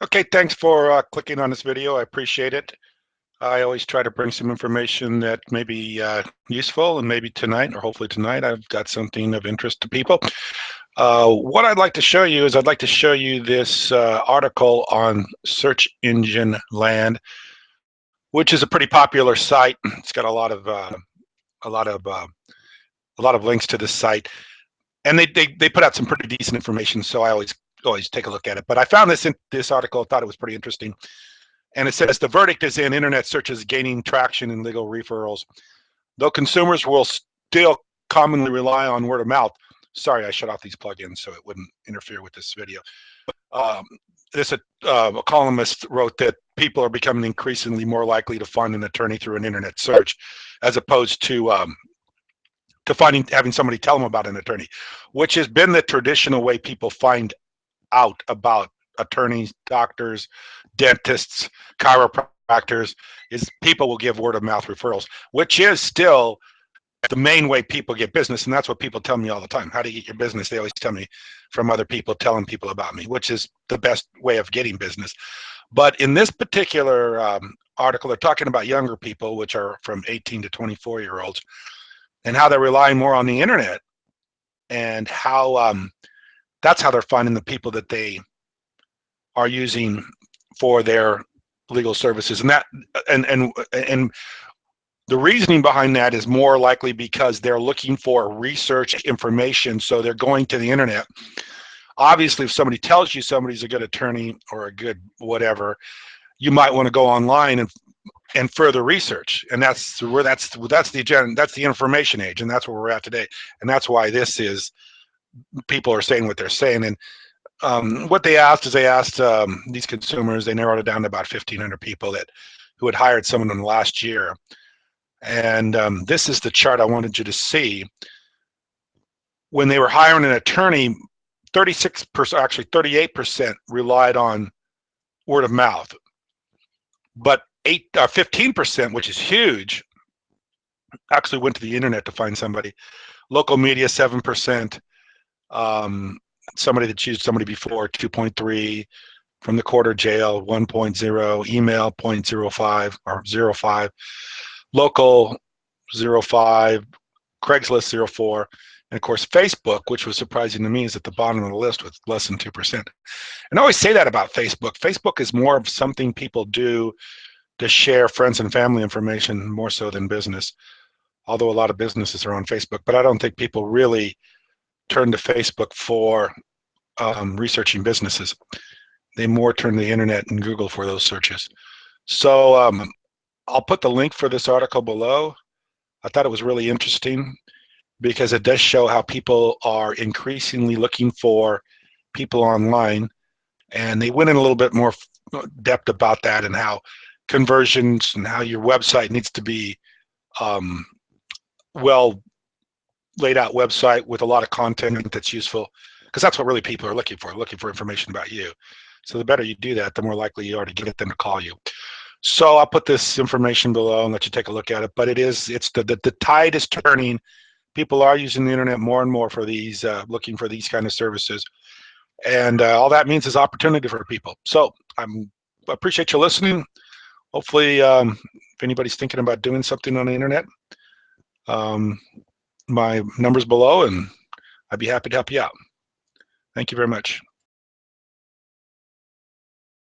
Okay, thanks for clicking on this video. I appreciate it. I always try to bring some information that may be useful, and maybe tonight, or hopefully tonight, I've got something of interest to people. What I'd like to show you is I'd like to show you this article on Search Engine Land, which is a pretty popular site. It's got a lot of a lot of links to this site, and they put out some pretty decent information. So I always take a look at it. But I found this article. I thought it was pretty interesting. And it says the verdict is in: internet searches gaining traction in legal referrals. Though consumers will still commonly rely on word of mouth. Sorry, I shut off these plugins so it wouldn't interfere with this video. Um, a columnist wrote that people are becoming increasingly more likely to find an attorney through an internet search, as opposed to having somebody tell them about an attorney, which has been the traditional way people find out about attorneys, doctors, dentists, chiropractors, is people will give word of mouth referrals, which is still the main way people get business. And that's what people tell me all the time. How do you get your business? They always tell me from other people telling people about me, which is the best way of getting business. But in this particular article, they're talking about younger people, which are from 18 to 24-year-olds, and how they're relying more on the internet, and how that's how they're finding the people that they are using for their legal services. And that and the reasoning behind that is more likely because they're looking for research information. So they're going to the internet. Obviously, if somebody tells you somebody's a good attorney or a good whatever, you might want to go online and further research. And that's the agenda. That's the information age, and that's where we're at today. And that's why this is, people are saying what they're saying. And what they asked is, they asked these consumers, they narrowed it down to about 1,500 people who had hired someone in the last year. And this is the chart I wanted you to see. When they were hiring an attorney, 36%, actually 38% relied on word of mouth, but 15%, which is huge, actually went to the internet to find somebody. Local media, 7%. Somebody that used somebody before, 2.3. From the court or jail, 1.0. Email, 0.05 or 0.5. Local, 0.5. Craigslist, 0.4. And of course, Facebook, which was surprising to me, is at the bottom of the list with less than 2%. And I always say that about Facebook. Facebook is more of something people do to share friends and family information, more so than business. Although a lot of businesses are on Facebook, but I don't think people really turn to Facebook for researching businesses. They more turn to the internet and Google for those searches. So I'll put the link for this article below. I thought it was really interesting because it does show how people are increasingly looking for people online, and they went in a little bit more depth about that, and how conversions and how your website needs to be well laid out website with a lot of content that's useful, because that's what really people are looking for information about you. So the better you do that, the more likely you are to get them to call you. So I'll put this information below and let you take a look at it. But it's the tide is turning. People are using the internet more and more for these, looking for these kind of services. And all that means is opportunity for people. So I appreciate you listening. Hopefully, if anybody's thinking about doing something on the internet, my number's below, and I'd be happy to help you out. Thank you very much.